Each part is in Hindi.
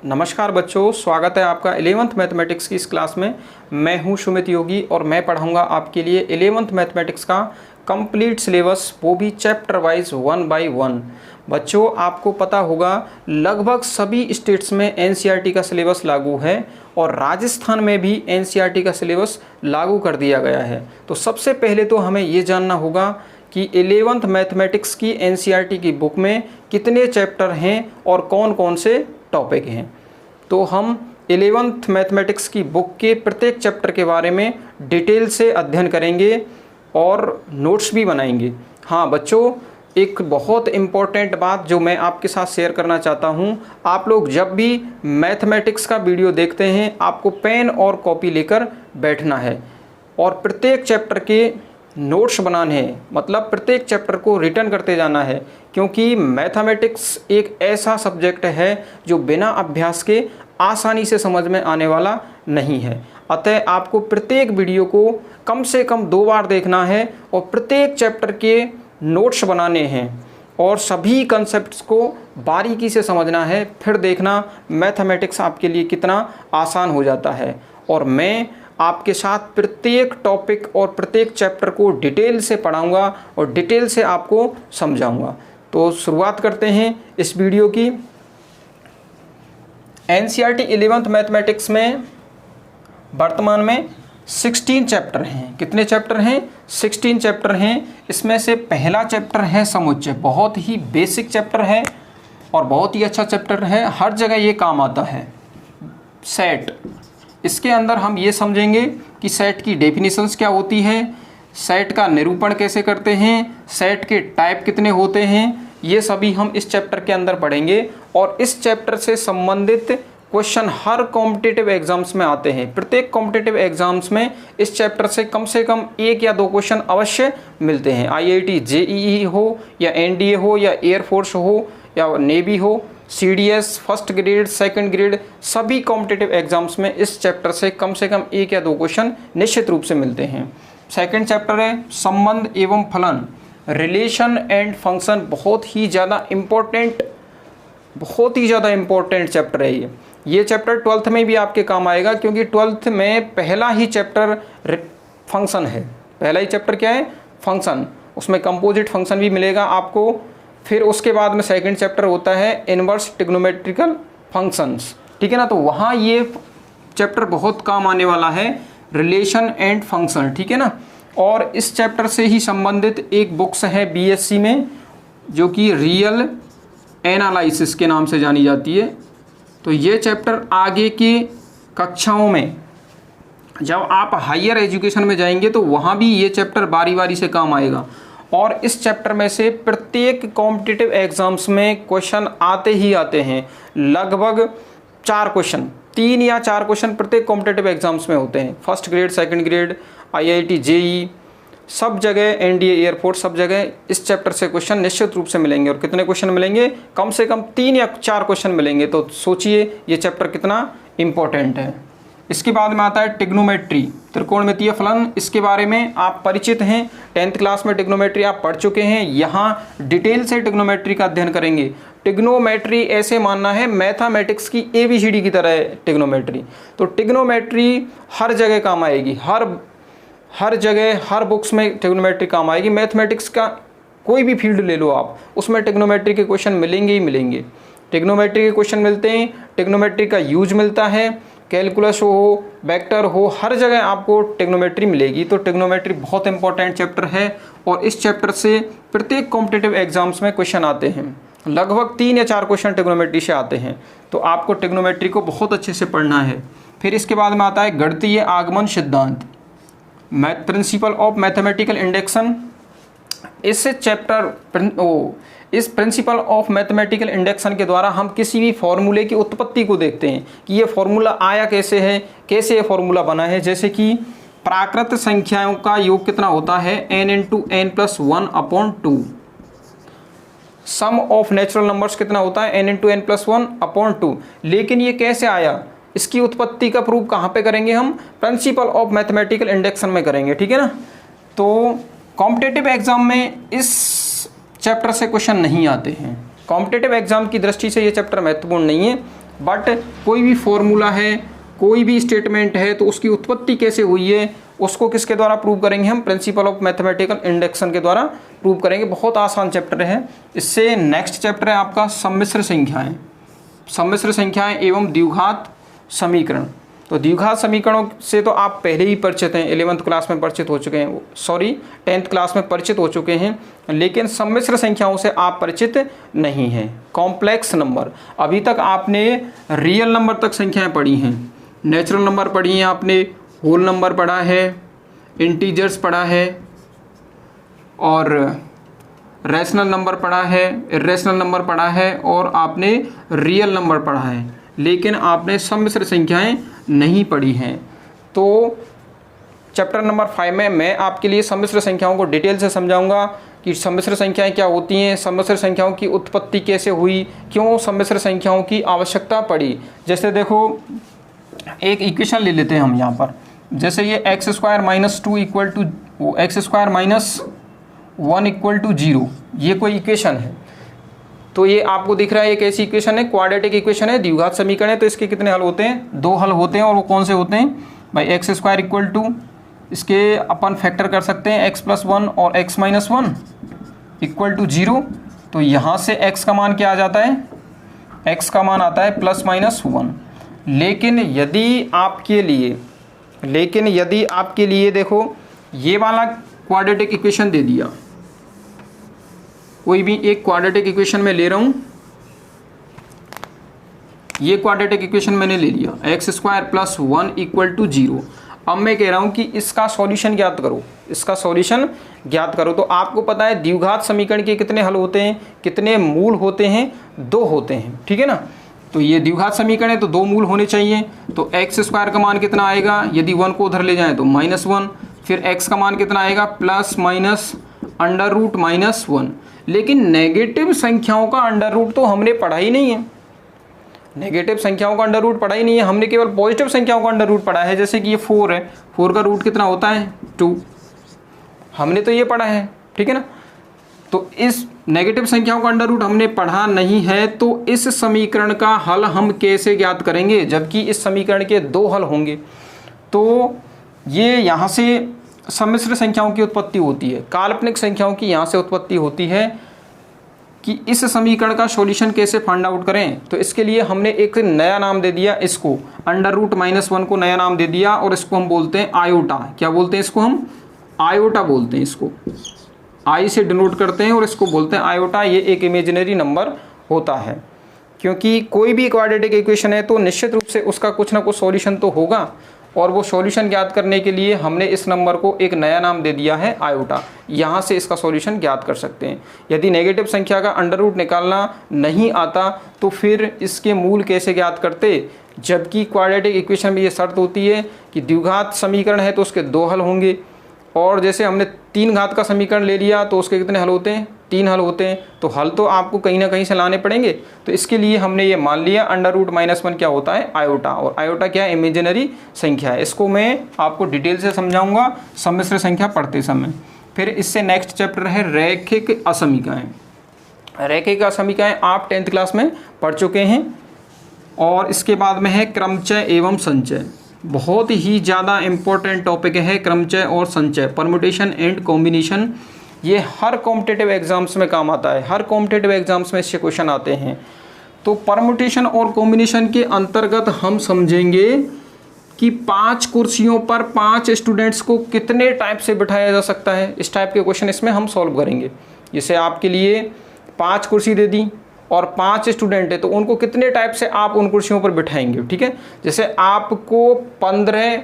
नमस्कार बच्चों, स्वागत है आपका 11th मैथमेटिक्स की इस क्लास में। मैं हूं सुमित योगी और मैं पढ़ाऊंगा आपके लिए 11th मैथमेटिक्स का कंप्लीट सिलेबस, वो भी चैप्टर वाइज 1 बाय 1। बच्चों, आपको पता होगा लगभग सभी स्टेट्स में एनसीईआरटी का सिलेबस लागू है और राजस्थान में भी एनसीईआरटी का सिलेबस लागू कर दिया गया है। तो सबसे पहले तो हमें ये जानना होगा कि 11th मैथमेटिक्स की एनसीईआरटी की बुक में कितने चैप्टर हैं और कौन कौन से टॉपिक हैं। तो हम 11th मैथमेटिक्स की बुक के प्रत्येक चैप्टर के बारे में डिटेल से अध्ययन करेंगे और नोट्स भी बनाएंगे। हाँ बच्चों, एक बहुत इम्पॉर्टेंट बात जो मैं आपके साथ शेयर करना चाहता हूँ, आप लोग जब भी मैथमेटिक्स का वीडियो देखते हैं आपको पेन और कॉपी लेकर बैठना है और प्रत्येक चैप्टर के नोट्स बनाने हैं, मतलब प्रत्येक चैप्टर को रिटर्न करते जाना है, क्योंकि मैथमेटिक्स एक ऐसा सब्जेक्ट है जो बिना अभ्यास के आसानी से समझ में आने वाला नहीं है। अतः आपको प्रत्येक वीडियो को कम से कम 2 बार देखना है और प्रत्येक चैप्टर के नोट्स बनाने हैं और सभी कंसेप्ट्स को बारीकी से समझना है। फिर देखना मैथमेटिक्स आपके लिए कितना आसान हो जाता है। और मैं आपके साथ प्रत्येक टॉपिक और प्रत्येक चैप्टर को डिटेल से पढ़ाऊंगा और डिटेल से आपको समझाऊंगा। तो शुरुआत करते हैं इस वीडियो की। एनसीईआरटी 11th मैथमेटिक्स में वर्तमान में 16 चैप्टर हैं। कितने चैप्टर हैं? 16 चैप्टर हैं। इसमें से पहला चैप्टर है समुच्चय। बहुत ही बेसिक चैप्टर है और बहुत ही अच्छा चैप्टर है, हर जगह ये काम आता है। सेट, इसके अंदर हम ये समझेंगे कि सेट की डेफिनेशंस क्या होती है, सेट का निरूपण कैसे करते हैं, सेट के टाइप कितने होते हैं, ये सभी हम इस चैप्टर के अंदर पढ़ेंगे। और इस चैप्टर से संबंधित क्वेश्चन हर कॉम्पिटिटिव एग्जाम्स में आते हैं। प्रत्येक कॉम्पिटिटिव एग्जाम्स में इस चैप्टर से कम 1 या 2 क्वेश्चन अवश्य मिलते हैं। आईआईटी जेईई हो या एनडीए हो या एयरफोर्स हो या नेवी हो, CDS, first grade, second grade, सभी कॉम्पिटिटिव एग्जाम्स में इस चैप्टर से कम 1 या 2 क्वेश्चन निश्चित रूप से मिलते हैं। सेकंड चैप्टर है संबंध एवं फलन, रिलेशन एंड फंक्शन। बहुत ही ज़्यादा इम्पोर्टेंट चैप्टर है ये चैप्टर 12th में भी आपके काम आएगा, क्योंकि 12th में पहला ही चैप्टर फंक्शन है। पहला ही चैप्टर क्या है? फंक्शन। उसमें कंपोजिट फंक्शन भी मिलेगा आपको। फिर उसके बाद में सेकंड चैप्टर होता है इनवर्स ट्रिग्नोमेट्रिकल फंक्शंस, ठीक है ना। तो वहाँ ये चैप्टर बहुत काम आने वाला है, रिलेशन एंड फंक्शन, ठीक है ना। और इस चैप्टर से ही संबंधित एक बुक्स है बीएससी में जो कि रियल एनालिसिस के नाम से जानी जाती है। तो ये चैप्टर आगे की कक्षाओं में जब आप हायर एजुकेशन में जाएंगे तो वहाँ भी ये चैप्टर बारी बारी से काम आएगा। और इस चैप्टर में से प्रत्येक कॉम्पिटिटिव एग्जाम्स में क्वेश्चन आते ही आते हैं। लगभग 4 क्वेश्चन, 3 या 4 क्वेश्चन प्रत्येक कॉम्पिटिटिव एग्जाम्स में होते हैं। First grade, second grade, IIT JEE, सब जगह, एनडीए, एयरफोर्स, सब जगह इस चैप्टर से क्वेश्चन निश्चित रूप से मिलेंगे। और कितने क्वेश्चन मिलेंगे? कम से कम 3 या 4 क्वेश्चन मिलेंगे। तो सोचिए ये चैप्टर कितना इंपॉर्टेंट है। इसके बाद में आता है ट्रिग्नोमेट्री, त्रिकोणमितीय फलन। इसके बारे में आप परिचित हैं, 10th क्लास में ट्रिग्नोमेट्री आप पढ़ चुके हैं। यहाँ डिटेल से ट्रिग्नोमेट्री का अध्ययन करेंगे। ट्रिग्नोमेट्री ऐसे मानना है मैथमेटिक्स की ABCD की तरह है ट्रिग्नोमेट्री। तो ट्रिग्नोमेट्री हर जगह काम आएगी, हर जगह, हर बुक्स में ट्रिग्नोमेट्री काम आएगी। मैथमेटिक्स का कोई भी फील्ड ले लो आप, उसमें ट्रिग्नोमेट्री के क्वेश्चन मिलेंगे ही मिलेंगे। ट्रिग्नोमेट्री के क्वेश्चन मिलते हैं, ट्रिग्नोमेट्री का यूज मिलता है, कैलकुलस हो, वेक्टर हो, हर जगह आपको ट्रिग्नोमेट्री मिलेगी। तो ट्रिग्नोमेट्री बहुत इंपॉर्टेंट चैप्टर है और इस चैप्टर से प्रत्येक कॉम्पिटिटिव एग्जाम्स में क्वेश्चन आते हैं। लगभग 3 या 4 क्वेश्चन ट्रिग्नोमेट्री से आते हैं। तो आपको ट्रिग्नोमेट्री को बहुत अच्छे से पढ़ना है। फिर इसके बाद में आता है गणितीय आगमन सिद्धांत, प्रिंसिपल ऑफ मैथमेटिकल इंडेक्शन। इस प्रिंसिपल ऑफ मैथमेटिकल इंडेक्शन के द्वारा हम किसी भी फॉर्मूले की उत्पत्ति को देखते हैं कि ये फॉर्मूला आया कैसे है, कैसे ये फॉर्मूला बना है। जैसे कि प्राकृत संख्याओं का योग कितना होता है? n×n+1/2। Some of natural numbers कितना होता है? n×n+1/2। लेकिन ये कैसे आया, इसकी उत्पत्ति का प्रूफ कहाँ पे करेंगे हम? प्रिंसिपल ऑफ मैथमेटिकल इंडेक्शन में करेंगे, ठीक है ना। तो कॉम्पिटिटिव एग्जाम में इस चैप्टर से क्वेश्चन नहीं आते हैं। कॉम्पिटिटिव एग्जाम की दृष्टि से ये चैप्टर महत्वपूर्ण नहीं है। बट कोई भी फॉर्मूला है, कोई भी स्टेटमेंट है, तो उसकी उत्पत्ति कैसे हुई है उसको किसके द्वारा प्रूव करेंगे हम? प्रिंसिपल ऑफ मैथमेटिकल इंडक्शन के द्वारा प्रूव करेंगे। बहुत आसान चैप्टर है। इससे नेक्स्ट चैप्टर है आपका सम्मिश्र संख्याएं, सम्मिश्र संख्याएं एवं द्विघात समीकरण। तो द्विघात समीकरणों से तो आप पहले ही परिचित हैं, 11th क्लास में परिचित हो चुके हैं, सॉरी 10th क्लास में परिचित हो चुके हैं, लेकिन सम्मिश्र संख्याओं से आप परिचित नहीं हैं। कॉम्प्लेक्स नंबर, अभी तक आपने रियल नंबर तक संख्याएं पढ़ी हैं, नेचुरल नंबर पढ़ी हैं आपने, होल नंबर पढ़ा है, इंटीजर्स पढ़ा है, और रैशनल नंबर पढ़ा है, इरेशनल नंबर पढ़ा है, और आपने रियल नंबर पढ़ा है, लेकिन आपने सम्मिश्र संख्याएं नहीं पढ़ी हैं। तो चैप्टर नंबर 5 में मैं आपके लिए सम्मिश्र संख्याओं को डिटेल से समझाऊंगा कि सम्मिश्र संख्याएं क्या होती हैं, सम्मिश्र संख्याओं की उत्पत्ति कैसे हुई, क्यों सम्मिश्र संख्याओं की आवश्यकता पड़ी। जैसे देखो एक इक्वेशन ले लेते हैं हम यहाँ पर, जैसे ये x² - 2 equal to x² - 1 equal to 0, ये कोई इक्वेशन है। तो ये आपको दिख रहा है एक ऐसी इक्वेशन है, क्वाड्रेटिक इक्वेशन है, द्विघात समीकरण है। तो इसके कितने हल होते हैं? 2 हल होते हैं, और वो कौन से होते हैं भाई? x² इक्वल टू, इसके अपन फैक्टर कर सकते हैं x + 1 और x - 1 इक्वल टू 0। तो यहाँ से x का मान क्या आ जाता है? x का मान आता है ±1। लेकिन यदि आपके लिए देखो ये वाला क्वाड्रेटिक इक्वेशन दे दिया, कोई भी एक क्वाड्रेटिक इक्वेशन में ले रहा हूँ, ये क्वाड्रेटिक इक्वेशन मैंने ले लिया, x² + 1 इक्वल टू 0। अब मैं कह रहा हूँ कि इसका सॉल्यूशन ज्ञात करो, इसका सॉल्यूशन ज्ञात करो। तो आपको पता है द्विघात समीकरण के कितने हल होते हैं, कितने मूल होते हैं? 2 होते हैं, ठीक है ना। तो ये द्विघात समीकरण है तो 2 मूल होने चाहिए। तो x² का मान कितना आएगा? यदि 1 को उधर ले जाएं तो -1, फिर x का मान कितना आएगा? ± √-1। लेकिन नेगेटिव संख्याओं का अंडर रूट तो हमने पढ़ा ही नहीं है, नेगेटिव संख्याओं का अंडर रूट पढ़ा ही नहीं है, हमने केवल पॉजिटिव संख्याओं का अंडर रूट पढ़ा है। जैसे कि ये 4 है, 4 का रूट कितना होता है? 2, हमने तो ये पढ़ा है, ठीक है ना। तो इस नेगेटिव संख्याओं का अंडर रूट हमने पढ़ा नहीं है, तो इस समीकरण का हल हम कैसे ज्ञात करेंगे, जबकि इस समीकरण के 2 हल होंगे। तो ये यहाँ से सम्मिश्र संख्याओं की उत्पत्ति होती है, काल्पनिक संख्याओं की यहाँ से उत्पत्ति होती है कि इस समीकरण का सॉल्यूशन कैसे फाइंड आउट करें। तो इसके लिए हमने एक नया नाम दे दिया, इसको √-1 को नया नाम दे दिया, और इसको हम बोलते हैं आयोटा। क्या बोलते हैं इसको? हम आयोटा बोलते हैं, इसको आई से डिनोट करते हैं और इसको बोलते हैं आयोटा। ये एक इमेजिनरी नंबर होता है, क्योंकि कोई भी क्वाड्रेटिक इक्वेशन है तो निश्चित रूप से उसका कुछ ना कुछ सॉल्यूशन तो होगा, और वो सॉल्यूशन ज्ञात करने के लिए हमने इस नंबर को एक नया नाम दे दिया है आयोटा। यहाँ से इसका सॉल्यूशन ज्ञात कर सकते हैं। यदि नेगेटिव संख्या का अंडर रूट निकालना नहीं आता तो फिर इसके मूल कैसे ज्ञात करते, जबकि क्वाड्रेटिक इक्वेशन में ये शर्त होती है कि द्विघात समीकरण है तो उसके 2 हल होंगे, और जैसे हमने 3 घात का समीकरण ले लिया तो उसके कितने हल होते हैं? 3 हल होते हैं। तो हल तो आपको कहीं ना कहीं से लाने पड़ेंगे। तो इसके लिए हमने ये मान लिया √-1 क्या होता है? आयोटा। और आयोटा क्या है? इमेजिनरी संख्या है। इसको मैं आपको डिटेल से समझाऊंगा सम्मिश्र संख्या पढ़ते समय। फिर इससे नेक्स्ट चैप्टर है रैखिक असमीकाएं। रैखिक असमीकाएं आप 10th क्लास में पढ़ चुके हैं। और इसके बाद में है क्रमचय एवं संचय, बहुत ही ज़्यादा इम्पोर्टेंट टॉपिक है क्रमचय और संचय, परम्यूटेशन एंड कॉम्बिनेशन। ये हर कॉम्पिटिटिव एग्जाम्स में काम आता है, हर कॉम्पिटिटिव एग्जाम्स में इससे क्वेश्चन आते हैं। तो परम्यूटेशन और कॉम्बिनेशन के अंतर्गत हम समझेंगे कि 5 कुर्सियों पर 5 स्टूडेंट्स को कितने टाइप से बिठाया जा सकता है। इस टाइप के क्वेश्चन इसमें हम सॉल्व करेंगे। जैसे आपके लिए 5 कुर्सी दे दी और 5 स्टूडेंट है तो उनको कितने टाइप से आप उन कुर्सियों पर बिठाएंगे, ठीक है। जैसे आपको 15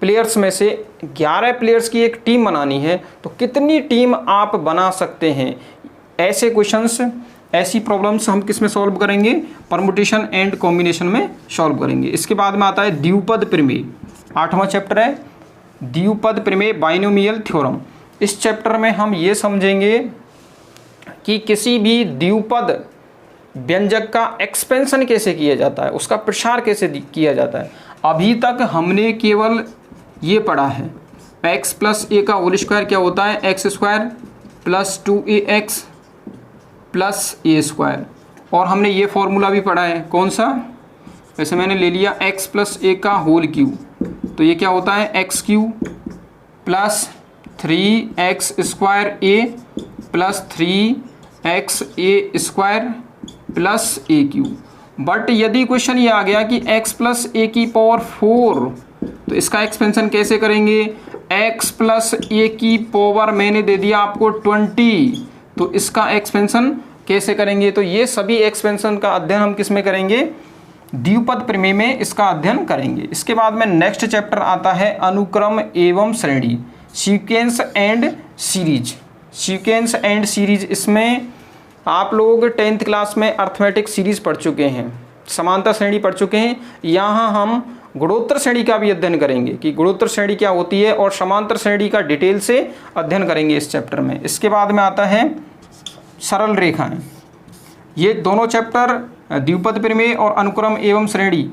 प्लेयर्स में से 11 प्लेयर्स की एक टीम बनानी है तो कितनी टीम आप बना सकते हैं। ऐसे क्वेश्चंस, ऐसी प्रॉब्लम्स हम किस में सॉल्व करेंगे? परम्यूटेशन एंड कॉम्बिनेशन में सॉल्व करेंगे। इसके बाद में आता है द्विपद प्रमेय, 8वां चैप्टर है द्विपद प्रमेय, बाइनोमियल थ्योरम। इस चैप्टर में हम ये समझेंगे कि किसी भी द्विपद व्यंजक का एक्सपेंशन कैसे किया जाता है, उसका प्रसार कैसे किया जाता है। अभी तक हमने केवल ये पढ़ा है x + a का होल स्क्वायर क्या होता है? x² + 2ax + a²। और हमने ये फॉर्मूला भी पढ़ा है, कौन सा? वैसे मैंने ले लिया x प्लस ए का होल क्यूब, तो ये क्या होता है x cube plus 3x square A plus 3x A square plus A cube. But यदि क्वेश्चन ये आ गया कि x प्लस ए की पावर 4, तो इसका एक्सपेंशन कैसे करेंगे? x प्लस ए की पावर मैंने दे दिया आपको 20, तो इसका एक्सपेंशन कैसे करेंगे? तो ये सभी एक्सपेंशन का अध्ययन हम किस में करेंगे? द्विपद प्रमेय में इसका अध्ययन करेंगे। इसके बाद में नेक्स्ट चैप्टर आता है अनुक्रम एवं श्रेणी, sequence and series. Sequence and series, इसमें आप लोग 10th क्लास में अर्थमेटिक सीरीज पढ़ चुके हैं, समांतर श्रेणी पढ़ चुके हैं। यहाँ हम गुणोत्तर श्रेणी का भी अध्ययन करेंगे कि गुणोत्तर श्रेणी क्या होती है, और समांतर श्रेणी का डिटेल से अध्ययन करेंगे इस चैप्टर में। इसके बाद में आता है सरल रेखाएं। ये दोनों चैप्टर द्विपद प्रमेय और अनुक्रम एवं श्रेणी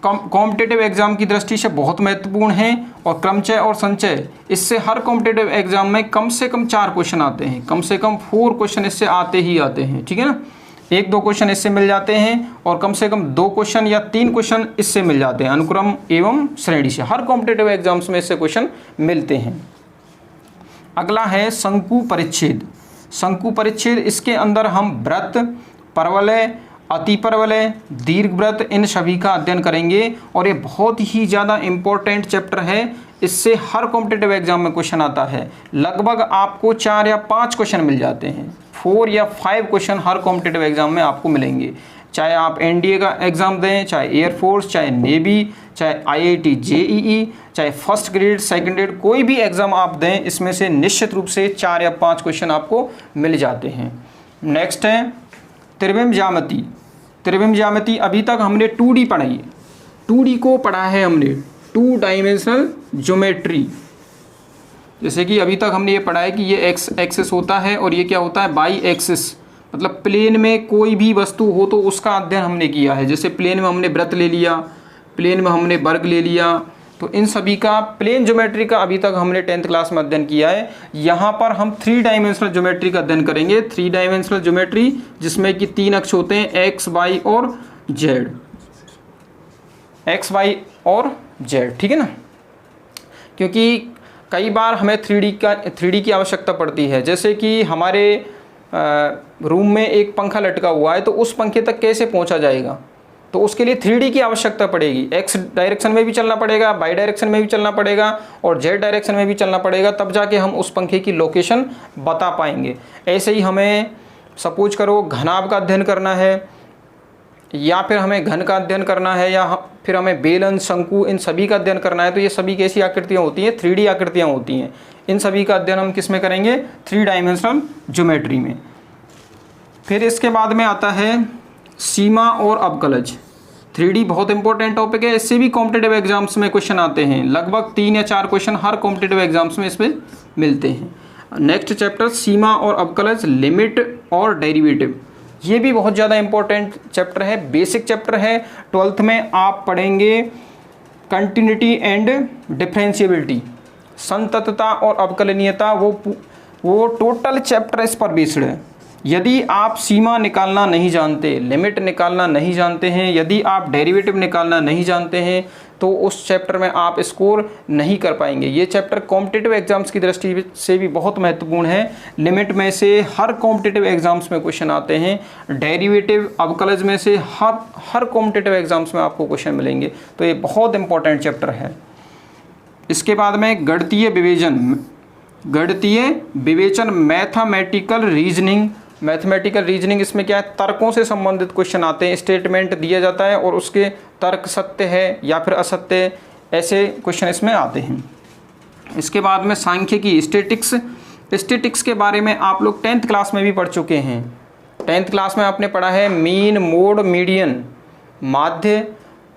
कॉम्पिटिटिव एग्जाम की दृष्टि से बहुत महत्वपूर्ण हैं, और क्रमचय और संचय, इससे हर कॉम्पिटिटिव एग्जाम में कम से कम 4 क्वेश्चन आते हैं, कम से कम 4 क्वेश्चन इससे आते ही आते हैं, ठीक है ना। 1-2 क्वेश्चन इससे मिल जाते हैं, और कम से कम 2 क्वेश्चन या 3 क्वेश्चन इससे मिल जाते हैं अनुक्रम एवं श्रेणी से। हर कॉम्पिटिटिव एग्जाम्स में इससे क्वेश्चन मिलते हैं। अगला है शंकु परिच्छेद। शंकु परिच्छेद, इसके अंदर हम वृत्त, परवलय, अतिपरवलय, दीर्घवृत्त, इन सभी का अध्ययन करेंगे, और ये बहुत ही ज़्यादा इम्पोर्टेंट चैप्टर है। इससे हर कॉम्पिटिटिव एग्जाम में क्वेश्चन आता है। लगभग आपको 4 या 5 क्वेश्चन मिल जाते हैं, 4 या 5 क्वेश्चन हर कॉम्पिटिटिव एग्जाम में आपको मिलेंगे। चाहे आप एनडीए का एग्ज़ाम दें, चाहे एयरफोर्स, चाहे नेवी, चाहे आईआईटी जेईई, चाहे फर्स्ट ग्रेड, सेकंड ग्रेड, कोई भी एग्ज़ाम आप दें, इसमें से निश्चित रूप से 4 या 5 क्वेश्चन आपको मिल जाते हैं। नेक्स्ट है त्रिविम ज्यामिति। त्रिविम ज्यामिति, अभी तक हमने 2D पढ़ाई है, 2D को पढ़ा है हमने, 2 डायमेंशनल ज्योमेट्री। जैसे कि अभी तक हमने ये पढ़ा है कि ये एक्स एक्सिस होता है और ये क्या होता है वाई एक्सिस, मतलब प्लेन में कोई भी वस्तु हो तो उसका अध्ययन हमने किया है। जैसे प्लेन में हमने वृत्त ले लिया, प्लेन में हमने वर्ग ले लिया, तो इन सभी का प्लेन ज्योमेट्री का अभी तक हमने 10th क्लास में अध्ययन किया है। यहाँ पर हम 3 डायमेंशनल ज्योमेट्री का अध्ययन करेंगे। 3 डायमेंशनल ज्योमेट्री जिसमें कि 3 अक्ष होते हैं, एक्स, वाई और जेड, एक्स, वाई और जेड, ठीक है ना। क्योंकि कई बार हमें 3D की आवश्यकता पड़ती है। जैसे कि हमारे रूम में एक पंखा लटका हुआ है, तो उस पंखे तक कैसे पहुंचा जाएगा, तो उसके लिए 3D की आवश्यकता पड़ेगी। एक्स डायरेक्शन में भी चलना पड़ेगा, वाई डायरेक्शन में भी चलना पड़ेगा, और जेड डायरेक्शन में भी चलना पड़ेगा, तब जाके हम उस पंखे की लोकेशन बता पाएंगे। ऐसे ही हमें सपोज करो घनाभ का अध्ययन करना है, या फिर हमें घन का अध्ययन करना है, या फिर हमें बेलन, शंकु, इन सभी का अध्ययन करना है, तो ये सभी कैसी आकृतियाँ होती हैं? 3D आकृतियाँ होती हैं। इन सभी का अध्ययन हम किस में करेंगे? 3 डायमेंशनल ज्योमेट्री में। फिर इसके बाद में आता है सीमा और अवकलज। 3D बहुत इंपॉर्टेंट टॉपिक है, इससे भी कॉम्पिटिटिव एग्जाम्स में क्वेश्चन आते हैं। लगभग 3 या 4 क्वेश्चन हर कॉम्पिटिटिव एग्जाम्स में इसमें मिलते हैं। नेक्स्ट चैप्टर सीमा और अवकलज, लिमिट और डेरिवेटिव। ये भी बहुत ज़्यादा इंपॉर्टेंट चैप्टर है, बेसिक चैप्टर है। 12th में आप पढ़ेंगे कंटिन्यूटी एंड डिफरेंशिएबिलिटी, संततता और अवकलनीयता, वो टोटल चैप्टर इस पर बेस्ड है। यदि आप सीमा निकालना नहीं जानते, लिमिट निकालना नहीं जानते हैं, यदि आप डेरिवेटिव निकालना नहीं जानते हैं, तो उस चैप्टर में आप स्कोर नहीं कर पाएंगे। ये चैप्टर कॉम्पिटिटिव एग्जाम्स की दृष्टि से भी बहुत महत्वपूर्ण है। लिमिट में से हर कॉम्पिटिटिव एग्जाम्स में क्वेश्चन आते हैं, डेरिवेटिव, अवकलज में से हर कॉम्पिटिटिव एग्जाम्स में आपको क्वेश्चन मिलेंगे। तो ये बहुत इंपॉर्टेंट चैप्टर है। इसके बाद में गणितीय विवेचन, मैथमेटिकल रीजनिंग, इसमें क्या है? तर्कों से संबंधित क्वेश्चन आते हैं। स्टेटमेंट दिया जाता है और उसके तर्क सत्य है या फिर असत्य, ऐसे क्वेश्चन इसमें आते हैं। इसके बाद में सांख्यिकी, स्टैटिस्टिक्स के बारे में आप लोग 10th क्लास में भी पढ़ चुके हैं। 10th क्लास में आपने पढ़ा है मीन, मोड, मीडियन, माध्य,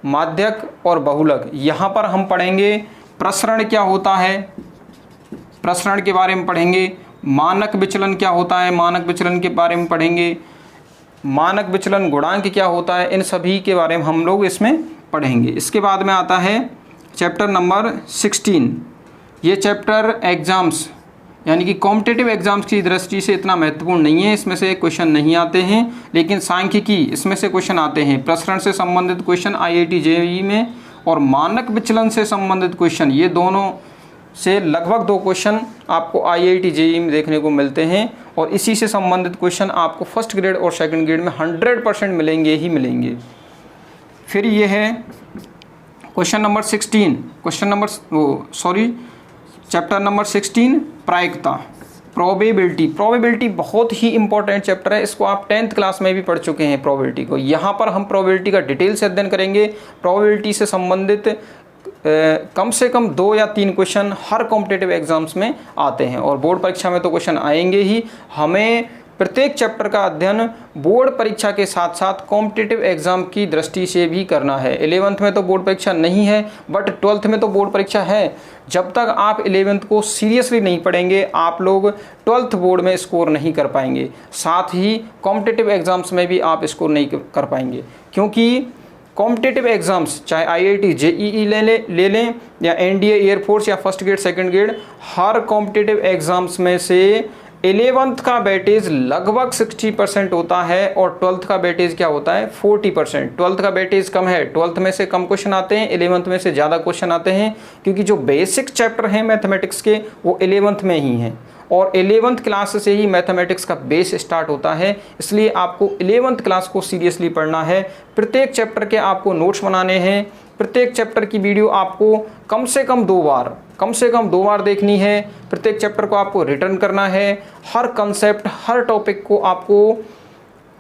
माध्यक और बहुलक। यहाँ पर हम पढ़ेंगे प्रसरण क्या होता है, प्रसरण के बारे में पढ़ेंगे। मानक विचलन क्या होता है, मानक विचलन के बारे में पढ़ेंगे। मानक विचलन गुणांक क्या होता है, इन सभी के बारे में हम लोग इसमें पढ़ेंगे। इसके बाद में आता है चैप्टर नंबर 16। ये चैप्टर एग्जाम्स यानी कि कॉम्पिटिटिव एग्जाम्स की दृष्टि से इतना महत्वपूर्ण नहीं है, इसमें से क्वेश्चन नहीं आते हैं। लेकिन सांख्यिकी इसमें से क्वेश्चन आते हैं, प्रसरण से संबंधित क्वेश्चन IIT JEE में, और मानक विचलन से संबंधित क्वेश्चन, ये दोनों से लगभग 2 क्वेश्चन आपको IIT JEE में देखने को मिलते हैं। और इसी से संबंधित क्वेश्चन आपको फर्स्ट ग्रेड और सेकंड ग्रेड में 100% मिलेंगे ही मिलेंगे। फिर ये है क्वेश्चन नंबर 16, चैप्टर नंबर 16 प्रायिकता, प्रोबेबिलिटी बहुत ही इंपॉर्टेंट चैप्टर है। इसको आप 10th क्लास में भी पढ़ चुके हैं प्रोबेबिलिटी को। यहाँ पर हम प्रोबेबिलिटी का डिटेल से अध्ययन करेंगे। प्रोबेबिलिटी से संबंधित कम से कम 2 या 3 क्वेश्चन हर कॉम्पिटिटिव एग्जाम्स में आते हैं, और बोर्ड परीक्षा में तो क्वेश्चन आएंगे ही। हमें प्रत्येक चैप्टर का अध्ययन बोर्ड परीक्षा के साथ साथ कॉम्पिटिटिव एग्जाम की दृष्टि से भी करना है। 11th में तो बोर्ड परीक्षा नहीं है, बट 12th में तो बोर्ड परीक्षा है। जब तक आप 11th को सीरियसली नहीं पढ़ेंगे, आप लोग 12th बोर्ड में स्कोर नहीं कर पाएंगे, साथ ही कॉम्पिटिटिव एग्जाम्स में भी आप स्कोर नहीं कर पाएंगे। क्योंकि कॉम्पिटिटिव एग्जाम्स चाहे IIT JEE ले लें या NDA एयरफोर्स या फर्स्ट ग्रेड सेकंड ग्रेड, हर कॉम्पिटिटिव एग्जाम्स में से 11th का वेटेज लगभग 60% होता है, और 12th का वेटेज क्या होता है 40%। 12th का वेटेज कम है, 12th में से कम क्वेश्चन आते हैं, 11th में से ज़्यादा क्वेश्चन आते हैं, क्योंकि जो बेसिक चैप्टर हैं मैथमेटिक्स के वो 11th में ही हैं, और 11th क्लास से ही मैथमेटिक्स का बेस स्टार्ट होता है। इसलिए आपको 11th क्लास को सीरियसली पढ़ना है। प्रत्येक चैप्टर के आपको नोट्स बनाने हैं, प्रत्येक चैप्टर की वीडियो आपको कम से कम 2 बार देखनी है। प्रत्येक चैप्टर को आपको रिटर्न करना है। हर कंसेप्ट, हर टॉपिक को आपको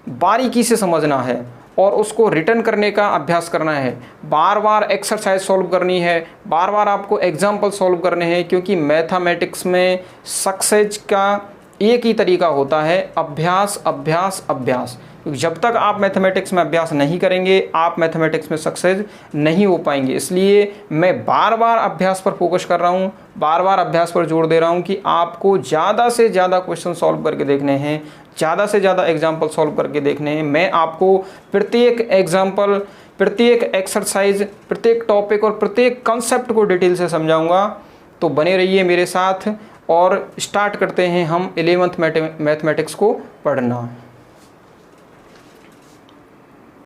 बारीकी से समझना है और उसको रिटर्न करने का अभ्यास करना है। बार बार एक्सरसाइज सॉल्व करनी है, बार बार आपको एग्जाम्पल सॉल्व करने हैं, क्योंकि मैथमेटिक्स में सक्सेस का एक ही तरीका होता है, अभ्यास अभ्यास अभ्यास। जब तक आप मैथमेटिक्स में अभ्यास नहीं करेंगे, आप मैथमेटिक्स में सक्सेस नहीं हो पाएंगे। इसलिए मैं बार बार अभ्यास पर फोकस कर रहा हूँ, बार बार अभ्यास पर जोर दे रहा हूँ कि आपको ज़्यादा से ज़्यादा क्वेश्चन सॉल्व करके देखने हैं, ज़्यादा से ज़्यादा एग्जाम्पल सॉल्व करके देखने हैं। मैं आपको प्रत्येक एग्जाम्पल, प्रत्येक एक्सरसाइज, प्रत्येक टॉपिक और प्रत्येक कंसेप्ट को डिटेल से समझाऊँगा। तो बने रहिए मेरे साथ और स्टार्ट करते हैं हम 11th मैथमेटिक्स को पढ़ना।